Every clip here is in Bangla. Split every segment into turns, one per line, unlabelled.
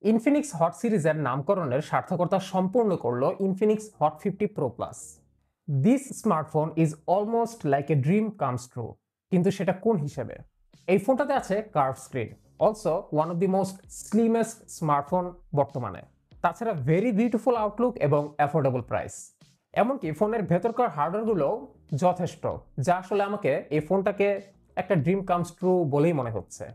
ইনফিনিক্স হট সিরিজের নামকরণের সার্থকতা সম্পূর্ণ করল Infinix hot 50 pro plus. This smartphone is almost like a dream comes true. কিন্তু সেটা কোন হিসেবে? এই ফোনটাতে আছে curve screen, also one of the most slimmest smartphone বর্তমানে। তাছাড়া ভেরি বিউটিফুল আউটলুক এবং অ্যাফোর্ডেবল প্রাইস। এমনকি ফোনের ভেতরকার হার্ডওয়্যারগুলো যথেষ্ট, যা আসলে আমাকে এই ফোনটাকে একটা ড্রিম কামস ট্রু বলেই মনে হচ্ছে।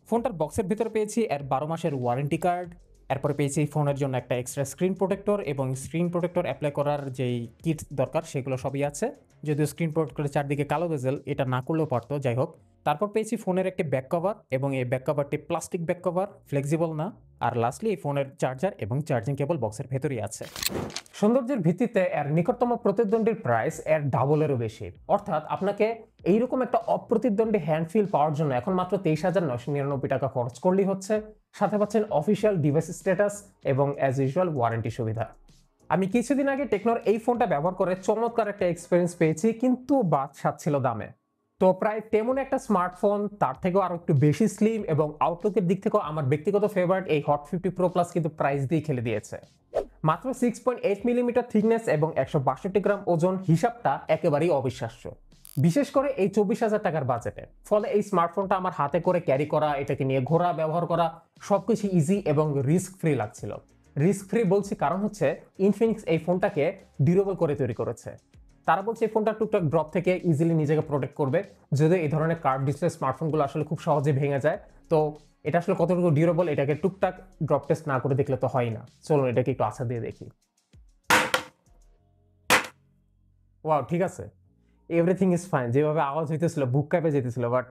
ফোনটার বক্সের ভিতরে পেয়েছি এর 12 মাসের ওয়ারেন্টি কার্ড। এরপরে পেয়েছি ফোনের জন্য একটা এক্সট্রা স্ক্রিন প্রোটেক্টর এবং স্ক্রিন প্রোটেক্টর অ্যাপ্লাই করার যেই কিট দরকার সেগুলো সবই আছে। যদিও স্ক্রিন প্রোটেক্টরের চারদিকে কালো বেজেল, এটা না করলেও পারতো, যাই হোক। তারপর পেয়েছি ফোনের একটি ব্যাক কভার এবং এই ব্যাক কভারটি প্লাস্টিক ব্যাক কভার, ফ্লেক্সিবল না। আর লাস্টলি এই ফোনের চার্জার এবং চার্জিং কেবল বক্সের ভেতরেই আছে। সৌন্দর্যের ভিত্তিতে এর নিকটতম প্রতিদ্বন্দ্বীর প্রাইস এর ডাবলেরও বেশি। অর্থাৎ আপনাকে এইরকম একটা অপ্রতিদ্বন্দ্বী হ্যান্ডফিল পাওয়ার জন্য এখন মাত্র 23,999 টাকা খরচ করলেই হচ্ছে। সাথে পাচ্ছেন অফিসিয়াল ডিভাইস স্ট্যাটাস এবং অ্যাজ ইউজুয়াল ওয়ারেন্টি সুবিধা। আমি কিছুদিন আগে টেকনোর এই ফোনটা ব্যবহার করে চমৎকার একটা এক্সপিরিয়েন্স পেয়েছি, কিন্তু বাদ সাধছিল দামে। তো প্রায় তেমন একটা স্মার্টফোন, তার থেকেও আরো একটু বেশি স্লিম এবং আউটলুকের দিক থেকেও আমার ব্যক্তিগত ফেভারিট এই হট 50 প্রো প্লাস কিন্তু প্রাইস দিয়ে খেলে দিয়েছে। মাত্র 6.8 মিলিমিটার থিকনেস এবং 162 গ্রাম ওজন, হিসাবটা একেবারেই অবিশ্বাস্য, বিশেষ করে এই 24,000 টাকার বাজেটে। ফলে এই স্মার্টফোনটা আমার হাতে করে ক্যারি করা, এটাকে নিয়ে ঘোরা, ব্যবহার করা সবকিছু ইজি এবং রিস্ক ফ্রি লাগছিল। রিস্ক ফ্রি বলছি কারণ হচ্ছে ইনফিনিক্স এই ফোনটাকে ডিউরেবল করে তৈরি করেছে। তারা বলছে এই ফোনটা টুকটাক ড্রপ থেকে ইজিলি নিজেকে প্রোটেক্ট করবে। যদিও এই ধরনের কার্ভ ডিসপ্লে স্মার্টফোনগুলো আসলে খুব সহজে ভেঙে যায়, তো এটা আসলে কতটুকু ডিউরেবল এটাকে টুকটাক ড্রপ টেস্ট না করে দেখলে তো হয় না। চলুন এটাকে একটু আশা দিয়ে দেখি। ওয়াও, ঠিক আছে, এভরিথিং ইজ ফাইন। যেভাবে আওয়াজ হইতেছিল বুক কাঁপে যেতেছিল, বাট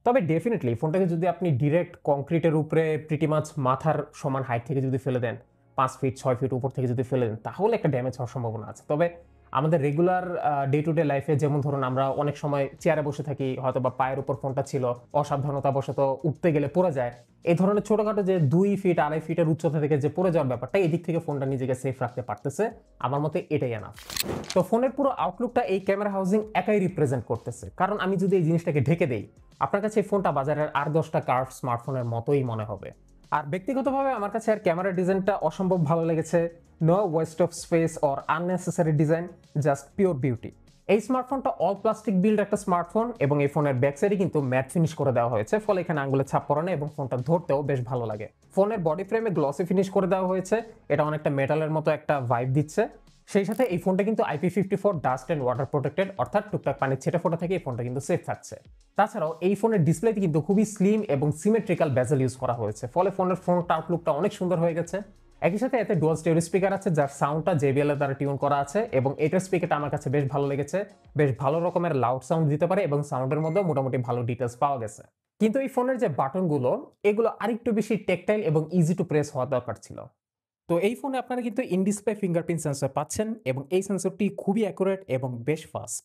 তবে ডেফিনেটলি ফোনটাকে যদি আপনি ডিরেক্ট কংক্রিটের উপরে প্রিটি মাচ মাথার সমান হাইট থেকে যদি ফেলে দেন, 5 ফিট 6 ফিট উপর থেকে যদি ফেলে দেন, তাহলে একটা ড্যামেজ হওয়ার সম্ভাবনা আছে। তবে আমাদের রেগুলার ডে টু ডে লাইফে যেমন ধরুন আমরা অনেক সময় চেয়ারে বসে থাকি, হয়তো বা পায়ের উপর ফোনটা ছিল, অসাবধানতাবশত উঠতে গেলে পড়ে যায়। এই ধরনের ছোটখাটো যে 2 ফিট 2.5 ফিটের উচ্চতা থেকে যে পড়ে যাওয়ার ব্যাপারটা, এই দিক থেকে ফোনটা নিজেকে সেফ রাখতে পারতেছে। আমার মতে এটাই এনাফ। তো ফোনের পুরো আউটলুকটা এই ক্যামেরা হাউজিং একাই রিপ্রেজেন্ট করতেছে। কারণ আমি যদি এই জিনিসটাকে ঢেকে দেই, আপনার কাছে এই ফোনটা বাজারের আর 10টা কার্ভ স্মার্টফোনের মতোই মনে হবে। আর ব্যক্তিগতভাবে আমার কাছে আর ক্যামেরা ডিজাইনটা অসম্ভব ভালো লেগেছে। No waste of space or unnecessary design, just pure beauty. এই স্মার্টফোনটা অল প্লাস্টিক বিল্ড একটা স্মার্টফোন এবং এই ফোনের ব্যাক সাইডে কিন্তু ম্যাট ফিনিশ করে দেওয়া হয়েছে, ফলে এখানে আঙ্গুলের ছাপ পড়ে না এবং ফোনটা ধরতেও বেশ ভালো লাগে। ফোনের বডি ফ্রেমে গ্লসি ফিনিশ করে দেওয়া হয়েছে, এটা অনেকটা মেটালের মতো একটা ভাইব দিচ্ছে। সেই সাথে এই ফোনটা কিন্তু IP54 dust and water protected, অর্থাৎ টুকটাক পানির ছিটে ফোটা থেকে এই ফোনটা কিন্তু সেফ থাকছে। তাছাড়াও এই ফোনের ডিসপ্লেতে কিন্তু খুবই স্লিম এবং সিমেট্রিক্যাল বেজেল ইউজ করা হয়েছে, ফলে ফোনের ফ্রন্ট আউটলুকটা অনেক সুন্দর হয়ে গেছে। একই সাথে এতে ডুয়াল স্টেরিও স্পিকার আছে, যার সাউন্ডটা JBL এর দ্বারা টিউন করা আছে এবং এটার স্পিকারটা আমার কাছে বেশ ভালো লেগেছে। বেশ ভালো রকমের লাউড সাউন্ড দিতে পারে এবং সাউন্ডের মধ্যেও মোটামুটি ভালো ডিটেলস পাওয়া গেছে। কিন্তু এই ফোনের যে বাটনগুলো, এগুলো আরেকটু বেশি টেকটাইল এবং ইজি টু প্রেস হওয়া দরকার ছিল। তো এই ফোনে আপনারা কিন্তু ইন ডিসপ্লে ফিঙ্গারপ্রিন্ট সেন্সর পাচ্ছেন এবং এই সেন্সরটি খুবই অ্যাকুরেট এবং বেশ ফাস্ট।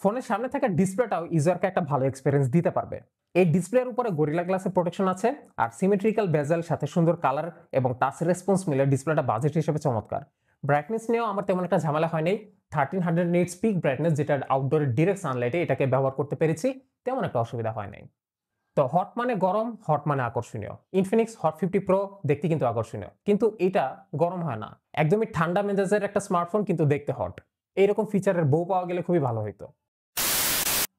ফোনের সামনে থাকা ডিসপ্লেটাও ইউজারকে একটা ভালো এক্সপিরিয়েন্স দিতে পারবে। এই ডিসপ্লের উপরে গরিলা গ্লাসের প্রোটেকশন আছে, আর সিমেট্রিক্যাল বেজেল সাথে সুন্দর কালার এবং টাচ রেসপন্স মিলে ডিসপ্লেটা বাজেট হিসেবে চমৎকার। ব্রাইটনেস নিয়েও আমার তেমন একটা ঝামেলা হয়নি। 1300 নিটস পিক ব্রাইটনেস, যেটা আউটডোরের ডিরেক্ট সানলাইটে এটাকে ব্যবহার করতে পেরেছি, তেমন একটা অসুবিধা হয় নাই। তো হট মানে গরম, হট মানে আকর্ষণীয়। ইনফিনিক্স হট 50 প্রো দেখতে কিন্তু আকর্ষণীয়, কিন্তু এটা গরম হয় না। একদমই ঠান্ডা মেজাজের একটা স্মার্টফোন, কিন্তু দেখতে হট। এইরকম ফিচারের বউ পাওয়া গেলে খুবই ভালো হইতো।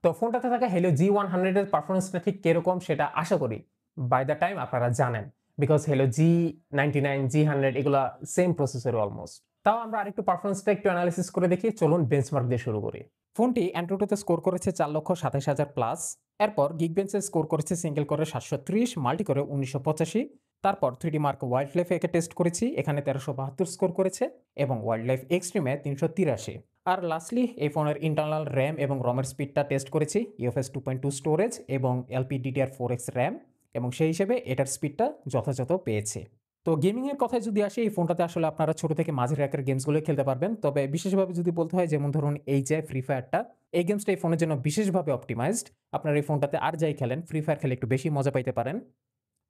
তো ফোনটাতে থাকা Helio G100 এর পারফরমেন্সটা ঠিক কিরকম সেটা আশা করি বাই দ্য টাইম আপনারা জানেন, বিকজ Helio G99 G100 এগুলা সেম প্রসেসর অলমোস্ট। তাও আমরা আরেকটু পারফরমেন্সটা একটু অ্যানালিসিস করে দেখি, চলুন বেঞ্চমার্ক দিয়ে শুরু করি। ফোনটি অ্যান্ড্রয়েডে স্কোর করেছে 4,27,000 প্লাস। এরপর গিগবেঞ্চে স্কোর করেছে সিঙ্গেল করে 730, মাল্টি করে 1985। তারপর 3D মার্ক ওয়াইল্ড লাইফে একে টেস্ট করেছি, এখানে 1372 স্কোর করেছে এবং ওয়াইল্ড লাইফ এক্সট্রিমে 383। আর লাস্টলি এই ফোনের ইন্টারনাল র্যাম এবং রমের স্পিডটা টেস্ট করেছি, UFS 2.2 স্টোরেজ এবং LPDDR4X র্যাম, এবং সেই হিসেবে এটার স্পিডটা যথাযথ পেয়েছে। তো গেমিংয়ের কথায় যদি আসি, এই ফোনটাতে আসলে আপনারা ছোট থেকে মাঝের র্যাকের গেমসগুলো খেলতে পারবেন। তবে বিশেষভাবে যদি বলতে হয়, যেমন ধরুন এই যে ফ্রি ফায়ারটা, এই গেমসটা এই ফোনের জন্য বিশেষভাবে অপটিমাইজড। আপনারা এই ফোনটাতে আর যাই খেলেন, ফ্রি ফায়ার খেলে একটু বেশি মজা পাইতে পারেন।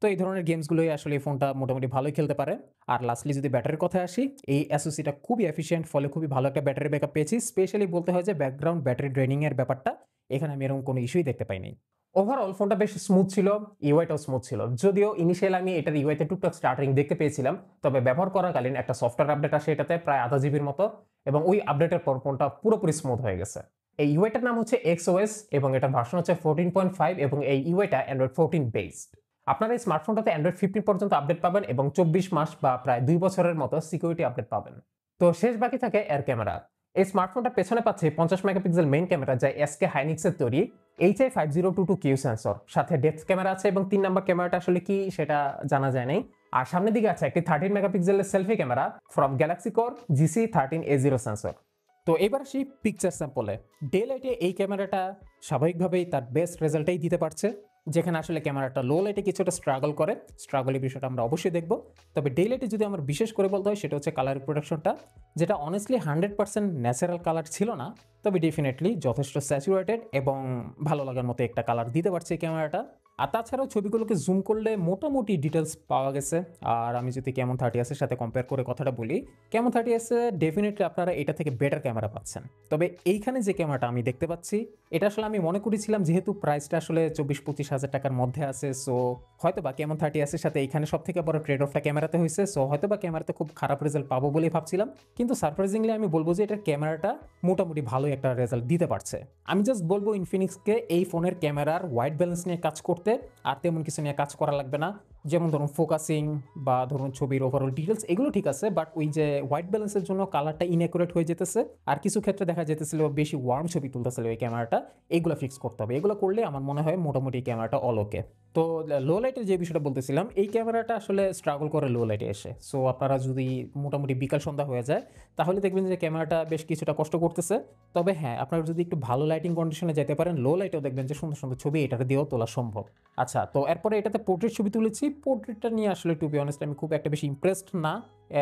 তো এই ধরনের গেমসগুলোই আসলে এই ফোনটা মোটামুটি ভালোই খেলতে পারে। আর লাস্টলি যদি ব্যাটারির কথায় আসি, এই SoCটা খুবই এফিশিয়েন্ট, ফলে খুবই ভালো একটা ব্যাটারি ব্যাকআপ পেয়েছি। স্পেশালি বলতে হয় যে ব্যাকগ্রাউন্ড ব্যাটারি ড্রেনিং এর ব্যাপারটা, এখানে আমি এরকম কোনো ইস্যুই দেখতে পাইনি। ওভারঅল ফোনটা বেশ স্মুথ ছিল, ইউআইটাও স্মুথ ছিল। যদিও ইনিশিয়াল আমি এটার ইউআইতে টুকটাক স্টার্টিং দেখতে পেয়েছিলাম, তবে ব্যবহার করাকালীন একটা সফটওয়্যার আপডেট আসে এটাতে প্রায় আধা জিবির মতো, এবং ওই আপডেটের পর ফোনটা পুরোপুরি স্মুথ হয়ে গেছে। এই ইউআইটার নাম হচ্ছে XOS এবং এটার ভার্সন হচ্ছে 14.5 এবং এই ইউআইটা অ্যান্ড্রয়েড 14 বেসড। আপনারা এই স্মার্টফোনটাতে অ্যান্ড্রয়েড 15 পর্যন্ত আপডেট পাবেন এবং 24 মাস বা প্রায় 2 বছরের মতো সিকিউরিটি আপডেট পাবেন। তো শেষ বাকি থাকে এর ক্যামেরা। এই স্মার্টফোনটা পেছনে পাচ্ছে 50 মেগাপিক্সেল মেইন ক্যামেরা, যা SK হাইনিক্সের তৈরি HI5022Q সেন্সর, সাথে ডেপথ ক্যামেরা আছে এবং 3 নাম্বার ক্যামেরাটা আসলে কি সেটা জানা যায় নাই। আর সামনের দিকে আছে একটি 13 মেগাপিক্সেলের selfie camera from Galaxy core GC13A0 sensor. তো এবার আসি পিকচার স্যাম্পলে। ডে লাইটে এই ক্যামেরাটা স্বাভাবিকভাবেই তার বেস্ট রেজাল্টটাই দিতে পারছে, যেখানে আসলে ক্যামেরাটা লো লাইটে কিছুটা স্ট্রাগল করে। স্ট্রাগলের বিষয়টা আমরা অবশ্যই দেখব। তবে ডে লাইটে যদি আমার বিশেষ করে বলতে হয় সেটা হচ্ছে কালার রিপ্রোডাকশনটা, যেটা অনেস্টলি 100% ন্যাচারাল কালার ছিল না, তবে ডেফিনেটলি যথেষ্ট স্যাচুরেটেড এবং ভালো লাগার মতো একটা কালার দিতে পারছে এই ক্যামেরাটা। আর তাছাড়াও ছবিগুলোকে জুম করলে মোটামুটি ডিটেলস পাওয়া গেছে। আর আমি যদি ক্যামন 30s এর সাথে কম্পেয়ার করে কথাটা বলি, ক্যামন 30s এ ডেফিনেটলি আপনারা এটা থেকে বেটার ক্যামেরা পাচ্ছেন। তবে এইখানে যে ক্যামেরাটা আমি দেখতে পাচ্ছি, এটা আসলে আমি মনে করেছিলাম যেহেতু প্রাইসটা আসলে 24-25 হাজার টাকার মধ্যে আছে, সো হয়তো বা ক্যামন 30s এর সাথে এইখানে সব থেকে বড় ট্রেড অফটা ক্যামেরাতে হয়েছে, সো হয়তো বা ক্যামেরাতে খুব খারাপ রেজাল্ট পাবো বলেই ভাবছিলাম। কিন্তু সারপ্রাইজিংলি আমি বলবো যে এটার ক্যামেরাটা মোটামুটি ভালোই একটা রেজাল্ট দিতে পারছে। আমি জাস্ট বলবো ইনফিনিক্সকে এই ফোনের ক্যামেরার হোয়াইট ব্যালেন্স নিয়ে কাজ করতে, আর তেমন কিছু নিয়ে কাজ করা লাগবে না। যেমন ধরুন ফোকাসিং বা ধরুন ছবির ওভারঅল ডিটেলস এগুলো ঠিক আছে, বাট ওই যে হোয়াইট ব্যালেন্সের জন্য কালারটা ইনঅ্যাকুরেট হয়ে যেতেছে, আর কিছু ক্ষেত্রে দেখা যেতেছিল বেশি ওয়ার্ম ছবি তুলতেছিল এই ক্যামেরাটা, এগুলো ফিক্স করতে হবে। এগুলো করলে আমার মনে হয় মোটামুটি ক্যামেরাটা অল ওকে। তো লো লাইটের যে বিষয়টা বলতেছিলাম, এই ক্যামেরাটা আসলে স্ট্রাগল করে লো লাইটে এসে, সো আপনারা যদি মোটামুটি বিকাল সন্ধ্যা হয়ে যায় তাহলে দেখবেন যে ক্যামেরাটা বেশ কিছুটা কষ্ট করতেছে। তবে হ্যাঁ, আপনারা যদি একটু ভালো লাইটিং কন্ডিশনে যেতে পারেন, লো লাইটেও দেখবেন যে সুন্দর সুন্দর ছবি এটাতে দিয়েও তোলা সম্ভব। আচ্ছা, তো এরপরে এটাতে পোর্ট্রেট ছবি তুলেছি। পোর্ট্রেটটা নিয়ে আসলে টু বি অনেস্ট আমি খুব একটা বেশি ইমপ্রেসড না।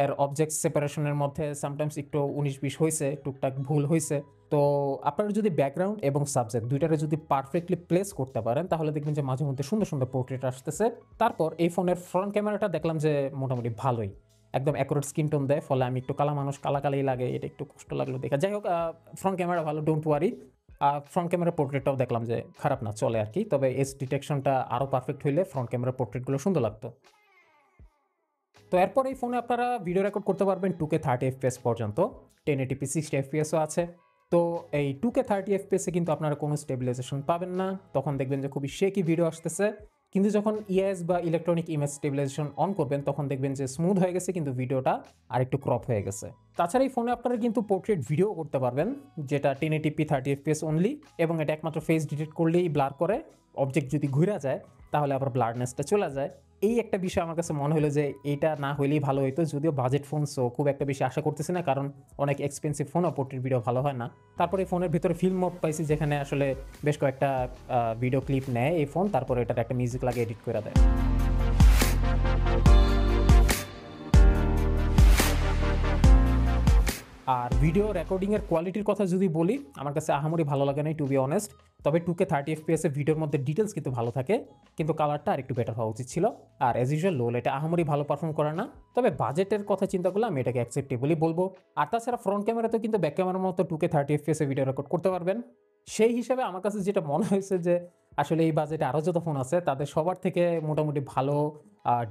এর অবজেক্ট সেপারেশনের মধ্যে সামটাইমস একটু 19-20 হয়েছে, টুকটাক ভুল হয়েছে। তো আপনারা যদি ব্যাকগ্রাউন্ড এবং সাবজেক্ট দুইটারে যদি পারফেক্টলি প্লেস করতে পারেন তাহলে দেখবেন যে মাঝে মধ্যে সুন্দর সুন্দর পোর্ট্রেট আসতেছে। তারপর এই ফোনের ফ্রন্ট ক্যামেরাটা দেখলাম যে মোটামুটি ভালোই, একদম অ্যাকুরেট স্কিন টোন দেয়, ফলে আমি একটু কালা মানুষ, কালাকালাই লাগে, এটা একটু কষ্ট লাগলো দেখা। যাই হোক, ফ্রন্ট ক্যামেরা ভালো, ডোন্ট ওয়ারি। ফ্রন্ট ক্যামেরা পোর্ট্রেটটাও দেখলাম যে খারাপ না, চলে আর কি। তবে এস ডিটেকশনটা আরও পারফেক্ট হইলে ফ্রন্ট ক্যামেরা পোর্ট্রেটগুলো সুন্দর লাগতো। তো এরপর এই ফোনে আপনারা ভিডিও রেকর্ড করতে পারবেন 2K 30 FPS পর্যন্ত, 1080p 60 FPSও আছে। তো এই 2K 30 FPS এ কিন্তু আপনারা কোনো স্টেবিলাইজেশন পাবেন না, তখন দেখবেন যে খুবই শেকি ভিডিও আসতেছে। কিন্তু যখন ইএস বা ইলেকট্রনিক ইমেজ স্টেবিলাইজেশন অন করবেন তখন দেখবেন যে স্মুথ হয়ে গেছে, কিন্তু ভিডিওটা আরেকটু ক্রপ হয়ে গেছে। তাছাড়া এই ফোনে আপনারা কিন্তু পোর্ট্রেট ভিডিও করতে পারবেন, যেটা 1080p 30 FPS অনলি, এবং এটা একমাত্র ফেস ডিটেক্ট করলেই ব্লার করে। অবজেক্ট যদি ঘুরে যায় তাহলে আবার ব্লারনেসটা চলে যায়। এই একটা বিষয় আমার কাছে মনে হলো যে এইটা না হইলেই ভালো হইতো, যদিও বাজেট ফোন, সো খুব একটা বেশি আশা করতেছি না, কারণ অনেক এক্সপেন্সিভ ফোনও পোর্ট্রেট ভিডিও ভালো হয় না। তারপরে এই ফোনের ভিতরে ফিল্ম মোড পাইছি, যেখানে আসলে বেশ কয়েকটা ভিডিও ক্লিপ নেয় এই ফোন, তারপরে এটার একটা মিউজিক লাগে এডিট করে দেয়। আর ভিডিও রেকর্ডিংয়ের কোয়ালিটির কথা যদি বলি, আমার কাছে আহামরি ভালো লাগে নাই টু বি অনেস্ট। তবে 2K 30 FPS এ ভিডিওর মধ্যে ডিটেলস কিন্তু ভালো থাকে, কিন্তু কালারটা আর একটু বেটার হওয়া উচিত ছিল। আর অ্যাজ ইউজুয়াল লো লাইটে আহামরি ভালো পারফর্ম করে না, তবে বাজেটের কথা চিন্তা করলে আমি এটাকে অ্যাকসেপ্টেবলই বলবো। আর তাছাড়া ফ্রন্ট ক্যামেরাতেও কিন্তু ব্যাক ক্যামেরার মতো 2K 30 FPS এ ভিডিও রেকর্ড করতে পারবেন। সেই হিসাবে আমার কাছে যেটা মনে হয়েছে যে আসলে এই বাজেটে আরও যত ফোন আছে তাদের সবার থেকে মোটামুটি ভালো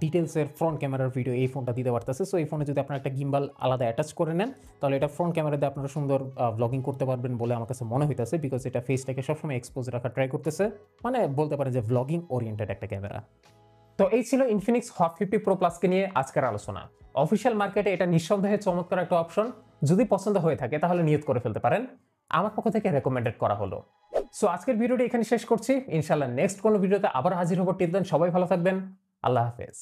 ডিটেলসের ফ্রন্ট ক্যামেরার ভিডিও এই ফোনটা দিতে পারতেছে। সো এই ফোনে যদি আপনারা একটা গিম্বাল আলাদা অ্যাটাচ করে নেন তাহলে এটা ফ্রন্ট ক্যামেরা দিয়ে আপনারা সুন্দর ব্লগিং করতে পারবেন বলে আমার কাছে মনে হইতেছে, বিকজ এটা ফেসটাকে সবসময় এক্সপোজ রাখা ট্রাই করতেছে, মানে বলতে পারেন যে ব্লগিং ওরিয়েন্টেড একটা ক্যামেরা। তো এই ছিল ইনফিনিক্স হট 50 Pro Plus-কে নিয়ে আজকের আলোচনা। অফিসিয়াল মার্কেটে এটা নিঃসন্দেহে চমৎকার একটা অপশন, যদি পছন্দ হয়ে থাকে তাহলে নিয়ত করে ফেলতে পারেন। আমার পক্ষ থেকে রেকমেন্ডেড করা হলো। সো আজকের ভিডিওটি এখানে শেষ করছি, ইনশাআল্লাহ নেক্সট কোনো ভিডিওতে আবার হাজির হবো। টিল দেন সবাই ভালো থাকবেন, আল্লাহ হাফেজ।